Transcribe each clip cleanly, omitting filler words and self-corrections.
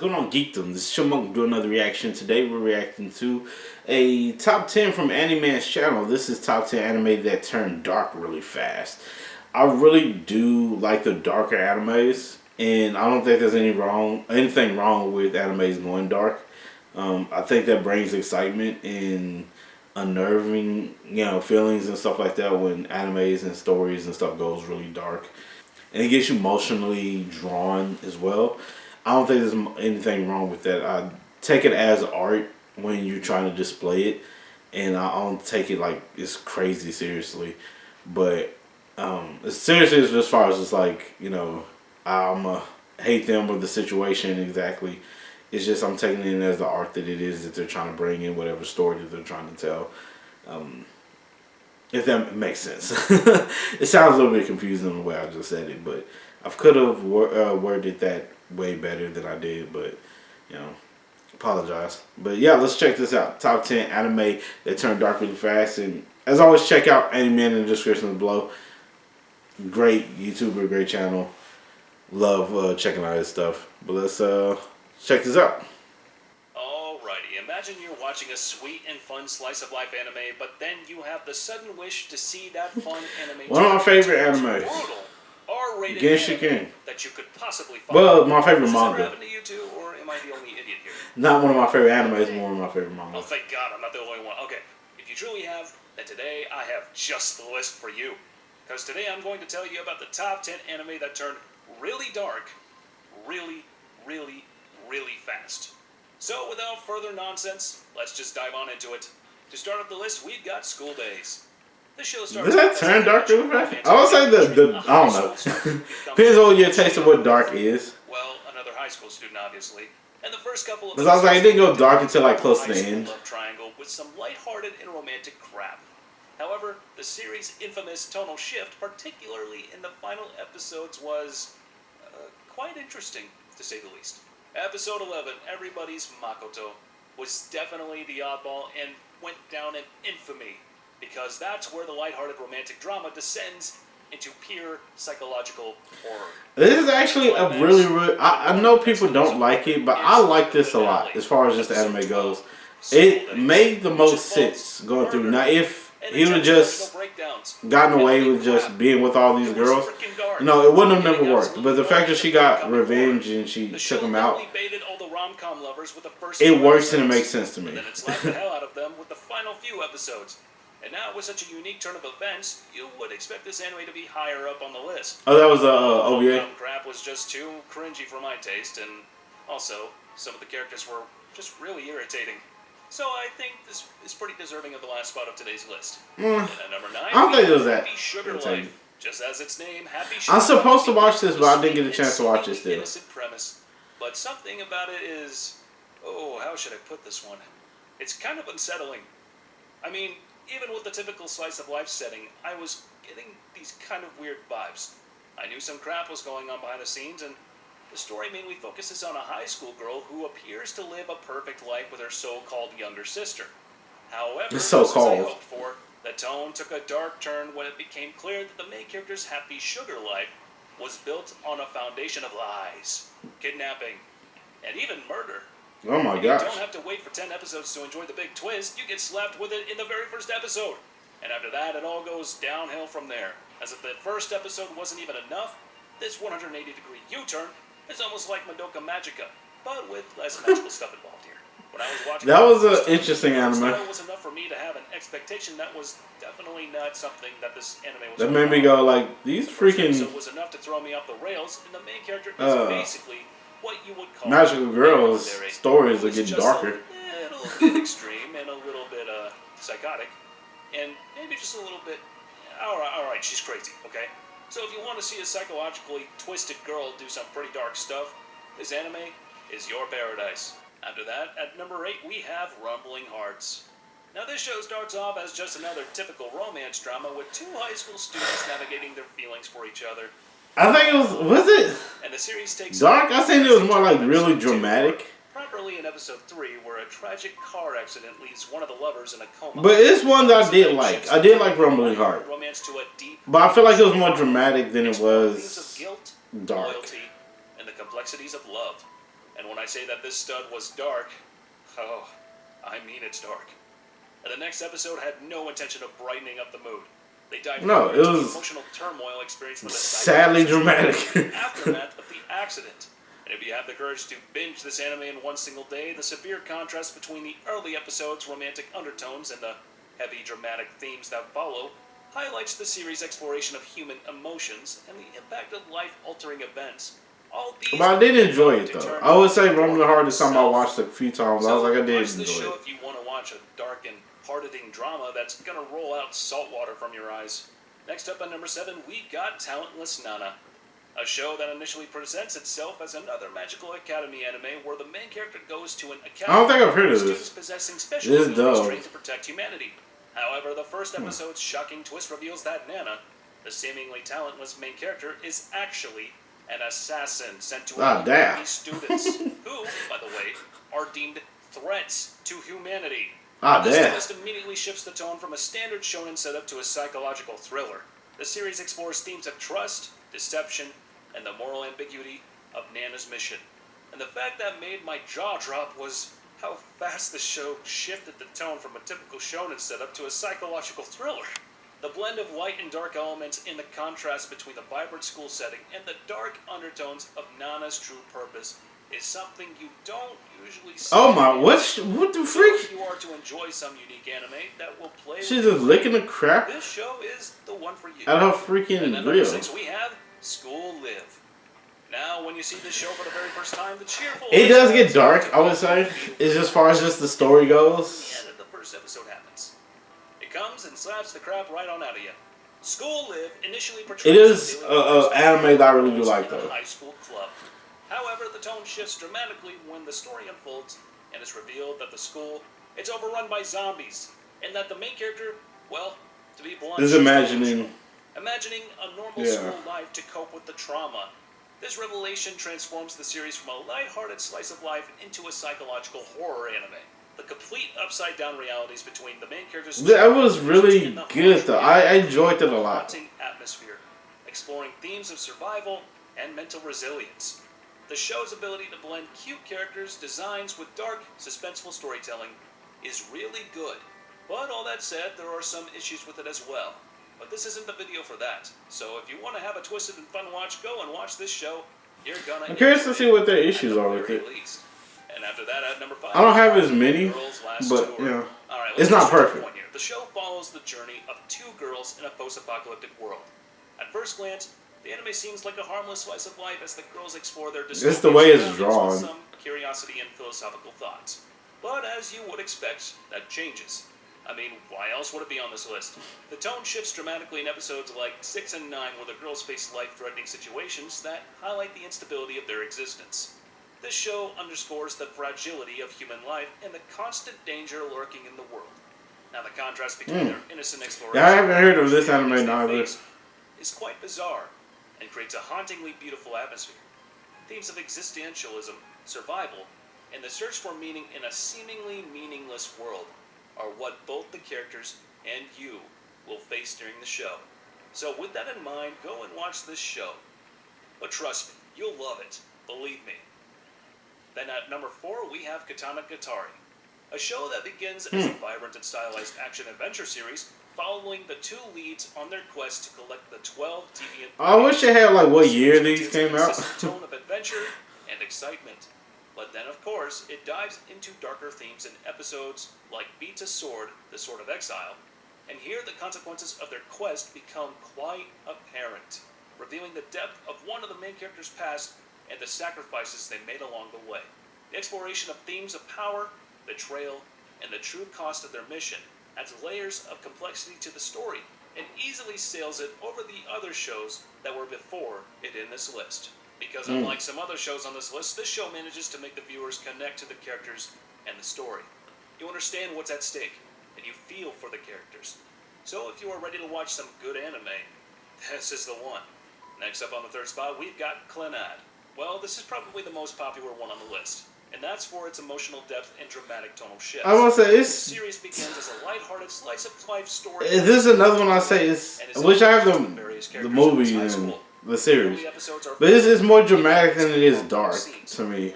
going on, Geekdom? This is Chipmunk doing another reaction. Today we're reacting to a top 10 from Anime's channel. This is top 10 anime that turned dark really fast. I really do like the darker animes, and I don't think there's anything wrong with animes going dark. I think that brings excitement and unnerving, feelings and stuff like that when animes and stories and stuff goes really dark. And it gets you emotionally drawn as well. I don't think there's anything wrong with that. I take it as art when you're trying to display it, and I don't take it like it's crazy seriously. But as seriously as far as it's like, I'm a hate them or the situation exactly. It's just I'm taking it as the art that it is that they're trying to bring in, whatever story that they're trying to tell. If that makes sense. It sounds a little bit confusing the way I just said it, but I could have worded that way better than I did, but, apologize. But yeah, let's check this out. Top 10 anime that turned dark really fast. And as always, check out Anime in the description below. Great YouTuber, great channel. Love checking out his stuff. But let's check this out. Imagine you're watching a sweet and fun slice of life anime, but then you have the sudden wish to see that fun anime. One of my favorite animes. R-rated Genshin that you could possibly find. Well, my favorite manga. Does that happen to you too, or am I the only idiot here? Not one of my favorite animes, but one of my favorite manga. Oh, thank God, I'm not the only one. Okay, if you truly have, then today I have just the list for you. Because today I'm going to tell you about the top 10 anime that turned really dark, really fast. So, without further nonsense, let's just dive on into it. To start up the list, we've got School Days. This show starts. Does that turn dark really fast? I would say I don't know. Depends on your taste of what dark is. Well, another high school student, obviously. And the first couple of. Because I was like, it didn't go dark until like close to the end. Love triangle with some lighthearted and romantic crap. However, the series' infamous tonal shift, particularly in the final episodes, was quite interesting, to say the least. Episode 11, Everybody's Makoto, was definitely the oddball and went down in infamy, because that's where the lighthearted romantic drama descends into pure psychological horror. This is actually a really I know people don't like it, but I like this a lot as far as just the anime goes. It made the most sense going through. Now, if he would just gotten away with just being with all these girls, it wouldn't have never worked. But the fact that she got revenge and she took him out, it works and it makes sense to me. Then it slapped the hell out of them with the final few episodes. And now, with such a unique turn of events, you would expect this anime to be higher up on the list. Oh, that was OVA? Crap was just too cringy for my taste, and also, some of the characters were just really irritating. So I think this is pretty deserving of the last spot of today's list. And at number 9, I don't think it was that. Happy Sugar Life. Just as its name, Happy Sugar I'm supposed to watch this, but I didn't get a chance to watch it still. Innocent premise, but something about it is, how should I put this one? It's kind of unsettling. I mean, even with the typical slice of life setting, I was getting these kind of weird vibes. I knew some crap was going on behind the scenes, and the story mainly focuses on a high school girl who appears to live a perfect life with her so-called younger sister. However, just as I hoped for, the tone took a dark turn when it became clear that the main character's happy sugar life was built on a foundation of lies, kidnapping, and even murder. Oh my gosh. You don't have to wait for 10 episodes to enjoy the big twist. You get slapped with it in the very first episode. And after that, it all goes downhill from there. As if the first episode wasn't even enough, this 180-degree U-turn is almost like Madoka Magica, but with less magical stuff involved here. When I was watching that was an interesting anime. It was enough for me to have an expectation that was definitely not something that this anime was. That made me go like, these freaking. So it was enough to throw me off the rails, and the main character is basically what you would call magical girls stories that get darker. A little bit extreme and a little bit psychotic, and maybe just a little bit. All right, she's crazy. Okay. So if you want to see a psychologically twisted girl do some pretty dark stuff, this anime is your paradise. After that, at number 8, we have Rumbling Hearts. Now this show starts off as just another typical romance drama with two high school students navigating their feelings for each other. I think it was it? And the series takes dark? I think it was more like really dramatic. Properly in episode 3, where a tragic car accident leaves one of the lovers in a coma. But it's one that I did like. I did like Rumbling Heart. But I feel like it was more dramatic than it was guilt, dark. Loyalty, and the complexities of love. And when I say that this stud was dark, oh, I mean it's dark. And the next episode had no intention of brightening up the mood. They dived No, it into the was emotional turmoil experienced by the sadly dramatic. aftermath of the accident. And if you have the courage to binge this anime in one single day, the severe contrast between the early episodes' romantic undertones and the heavy dramatic themes that follow highlights the series' exploration of human emotions and the impact of life-altering events. All these But I did enjoy it though. I would say Roman the Hardest time I watched it a few times. I was like, I did watch this enjoy show it. if you want to watch a dark and hard-hitting drama that's gonna roll out salt water from your eyes. Next up at number 7, we got Talentless Nana. A show that initially presents itself as another Magical Academy anime where the main character goes to an academy I don't think I've heard of students this. possessing special This is abilities dope. trained to protect humanity. However, the first episode's shocking twist reveals that Nana, the seemingly talentless main character, is actually an assassin sent to eliminate these students, who, by the way, are deemed threats to humanity. This twist immediately shifts the tone from a standard shonen setup to a psychological thriller. The series explores themes of trust, deception, and the moral ambiguity of Nana's mission. And the fact that made my jaw drop was how fast the show shifted the tone from a typical shonen setup to a psychological thriller. The blend of light and dark elements in the contrast between the vibrant school setting and the dark undertones of Nana's true purpose is something you don't usually see. Oh my, what the freak? If you are to enjoy some unique anime that will play She's just licking the crap this show is the one for you. out of her freaking And at number grill. 6 we have School Live. Now, when you see this show for the very first time, the cheerful... It does get dark, I would say. It's as far as just the story The goes. end of the first episode happens. It comes and slaps the crap right on out of you. School Live initially portrays... It is an anime that I really do like, in a though. high school club. However, the tone shifts dramatically when the story unfolds and it's revealed that the school it's overrun by zombies, and that the main character, well, to be blunt, Just she's imagining. delusional. Imagining a normal school life to cope with the trauma. This revelation transforms the series from a lighthearted slice of life into a psychological horror anime. The complete upside-down realities between the main characters... That was really good, though. I enjoyed it a lot. Haunting atmosphere, exploring themes of survival and mental resilience. The show's ability to blend cute characters' designs with dark, suspenseful storytelling is really good. But all that said, there are some issues with it as well. But this isn't the video for that. So if you want to have a twisted and fun watch, go and watch this show. You're gonna... I'm curious to see what their issues are with it. Least. And after that, at number 5... I don't have as many, Girls Last but, Tour. you know, Alright, it's not perfect. Here. The show follows the journey of two girls in a post-apocalyptic world. At first glance, the anime seems like a harmless slice of life as the girls explore their It's the way it's drawn. with some curiosity and philosophical thoughts. But as you would expect, that changes. I mean, why else would it be on this list? The tone shifts dramatically in episodes like 6 and 9 where the girls face life-threatening situations that highlight the instability of their existence. This show underscores the fragility of human life and the constant danger lurking in the world. Now, the contrast between their innocent exploration... Yeah, I haven't heard of this anime neither. ...is quite bizarre and creates a hauntingly beautiful atmosphere. Themes of existentialism, survival, and the search for meaning in a seemingly meaningless world are what both the characters and you will face during the show. So with that in mind, go and watch this show. But trust me, you'll love it. Believe me. Then at number 4, we have Katana Gatari, a show that begins as a vibrant and stylized action-adventure series following the two leads on their quest to collect the 12 deviant... I wish they had, like, what year these came out. ...tone of adventure and excitement. But then, of course, it dives into darker themes in episodes like Beat to Sword, The Sword of Exile, and here the consequences of their quest become quite apparent, revealing the depth of one of the main characters' past and the sacrifices they made along the way. The exploration of themes of power, betrayal, and the true cost of their mission adds layers of complexity to the story and easily sails it over the other shows that were before it in this list. Because unlike some other shows on this list, this show manages to make the viewers connect to the characters and the story. You understand what's at stake, and you feel for the characters. So if you are ready to watch some good anime, this is the one. Next up on the third spot, we've got Clannad. Well, this is probably the most popular one on the list, and that's for its emotional depth and dramatic tonal shifts. I want to say, The it's... series begins as a lighthearted slice-of-life story. Is this another one I say? I wish I have the movie and the series. But this is more dramatic than it is dark to me.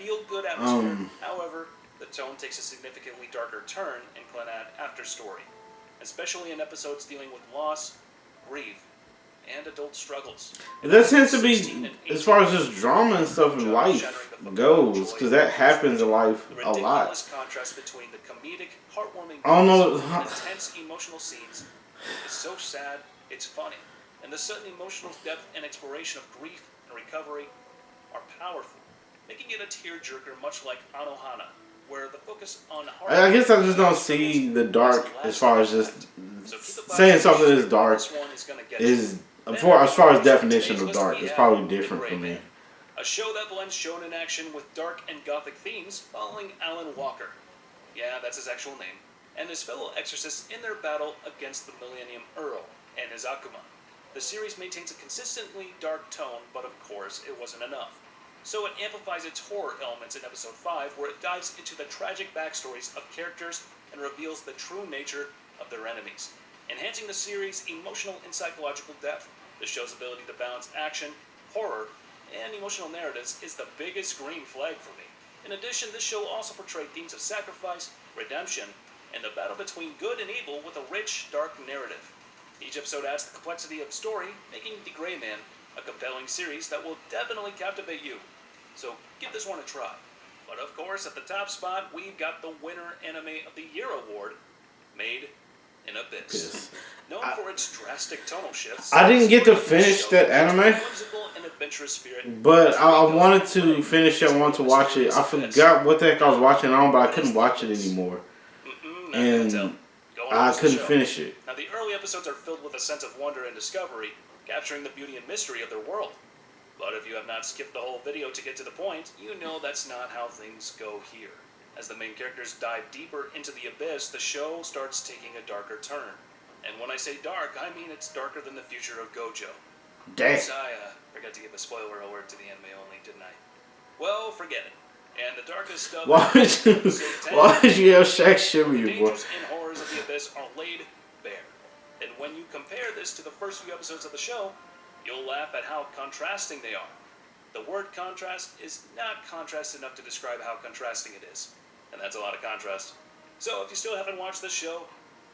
feel-good atmosphere. Um, However, the tone takes a significantly darker turn in Clannad after story, especially in episodes dealing with loss, grief, and adult struggles. that tends to 16 be, and as far 18 as just drama and stuff in Gojo, shattering life the familial goes, joy because of that the happens in trilogy. life The a lot. ridiculous contrast between the comedic, heartwarming I don't beats know. and intense emotional scenes is so sad, it's funny. And the sudden emotional depth and exploration of grief and recovery are powerful, making it a tearjerker much like Anohana, where the focus on I guess I just don't struggles see the has a dark as lasting far as just impact. So keep the saying vibes something is straight. dark This one is gonna get you. is Then, as far as finishing definition today's of list, dark, we it's have probably The different Gray for me. Man, a show that blends shonen action with dark and gothic themes, following Alan Walker. Yeah, that's his actual name, and his fellow exorcists in their battle against the Millennium Earl and his Akuma. The series maintains a consistently dark tone, but of course, it wasn't enough. So it amplifies its horror elements in episode 5, where it dives into the tragic backstories of characters and reveals the true nature of their enemies, enhancing the series' emotional and psychological depth. The show's ability to balance action, horror, and emotional narratives is the biggest green flag for me. In addition, this show also portrayed themes of sacrifice, redemption, and the battle between good and evil with a rich, dark narrative. Each episode adds the complexity of story, making The Gray Man a compelling series that will definitely captivate you. So give this one a try. But of course, at the top spot, we've got the Winner Anime of the Year award, Made in Abyss. Yes. Known for its drastic tonal shifts, I didn't get to this finish show that features a anime, whimsical and adventurous spirit but as I we go wanted through to life, finish it. I wanted to watch it. I forgot what the heck I was watching on, but I couldn't watch it anymore, not gonna tell. and Go on, I watch the couldn't show. finish it. Now, the early episodes are filled with a sense of wonder and discovery, capturing the beauty and mystery of their world. But if you have not skipped the whole video to get to the point, you know that's not how things go here. As the main characters dive deeper into the abyss, the show starts taking a darker turn. And when I say dark, I mean it's darker than the future of Gojo. Dang. Oops, I forgot to give a spoiler alert to the anime only, didn't I? Well, forget it. And the darkest stuff... Why would you have Shaq shiver The you, boy? dangers and horrors of the abyss are laid bare. And when you compare this to the first few episodes of the show, you'll laugh at how contrasting they are. The word contrast is not contrast enough to describe how contrasting it is. And that's a lot of contrast. So if you still haven't watched this show,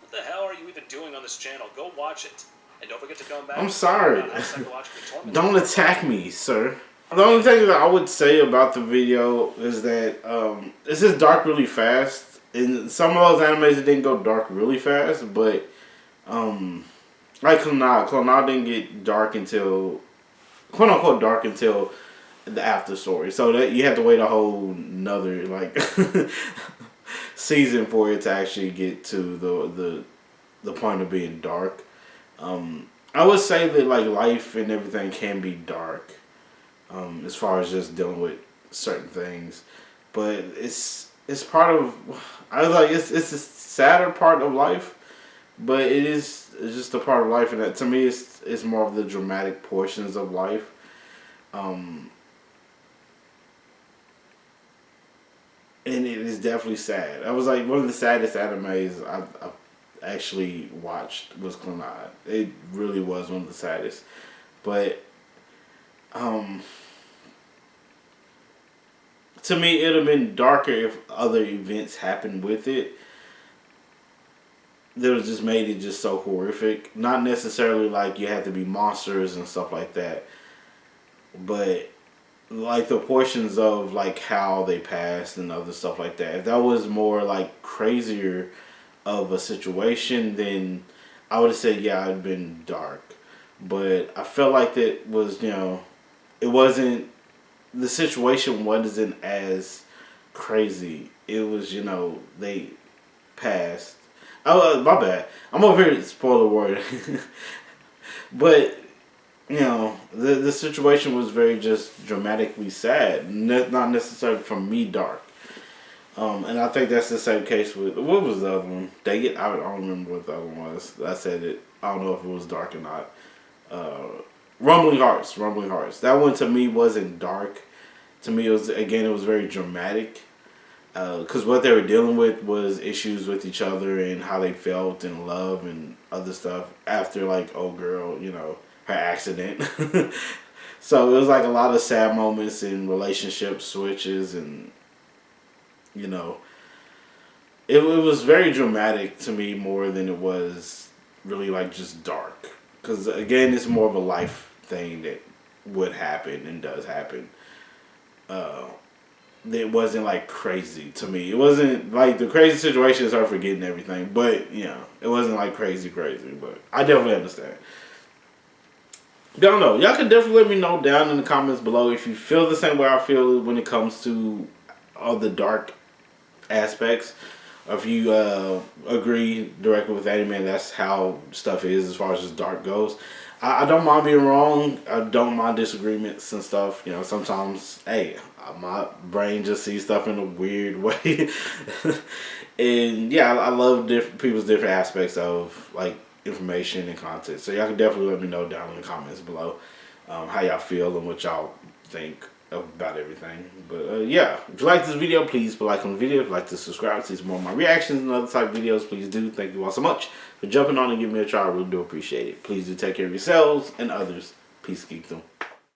what the hell are you even doing on this channel? Go watch it. And don't forget to come back. I'm sorry. about how psychologically tormented Don't attack me, sir. The only thing that I would say about the video is that this is dark really fast. In some of those animes, it didn't go dark really fast, but like Clannad didn't get dark until, quote unquote, dark until the after story. So that you have to wait a whole another like season for it to actually get to the point of being dark. I would say that like life and everything can be dark, as far as just dealing with certain things, but it's part of. I was like it's a sadder part of life, but it's just a part of life, and that to me it's more of the dramatic portions of life. And it is definitely sad. I was like one of the saddest animes I actually watched was Clannad. It really was one of the saddest. But to me, it'd have been darker if other events happened with it. That was just made it just so horrific. Not necessarily like you had to be monsters and stuff like that, but like the portions of like how they passed and other stuff like that. If that was more like crazier of a situation, then I would have said yeah, it'd been dark. But I felt like that was, it wasn't, the situation wasn't as crazy. It was, they passed. Oh, my bad. I'm over here to spoiler word. But the situation was very just dramatically sad, not necessarily for me dark. And I think that's the same case with, what was the other one? Dang it, I don't remember what the other one was. I said it. I don't know if it was dark or not. Rumbling Hearts. That one to me wasn't dark. To me, it was very dramatic. Because what they were dealing with was issues with each other and how they felt and love and other stuff after like old girl, her accident. So it was like a lot of sad moments and relationship switches, and you know, it was very dramatic to me more than it was really like just dark. Because again, it's more of a life thing that would happen and does happen. Uh, it wasn't like crazy to me. It wasn't like the crazy situation is her forgetting everything, but you know, it wasn't like crazy. But I definitely understand. Don't know. Y'all can definitely let me know down in the comments below if you feel the same way I feel when it comes to all the dark aspects. Or if you agree directly with Eddie, man, that's how stuff is as far as just dark goes. I don't mind being wrong. I don't mind disagreements and stuff. You know, sometimes, hey, my brain just sees stuff in a weird way. And yeah, I love different people's different aspects of like information and content. So y'all can definitely let me know down in the comments below how y'all feel and what y'all think about everything. But yeah, if you like this video, please put a like on the video. If you'd like to subscribe to see some more of my reactions and other type of videos, please do. Thank you all so much for jumping on and giving me a try. I really do appreciate it. Please do take care of yourselves and others. Peace, keep them.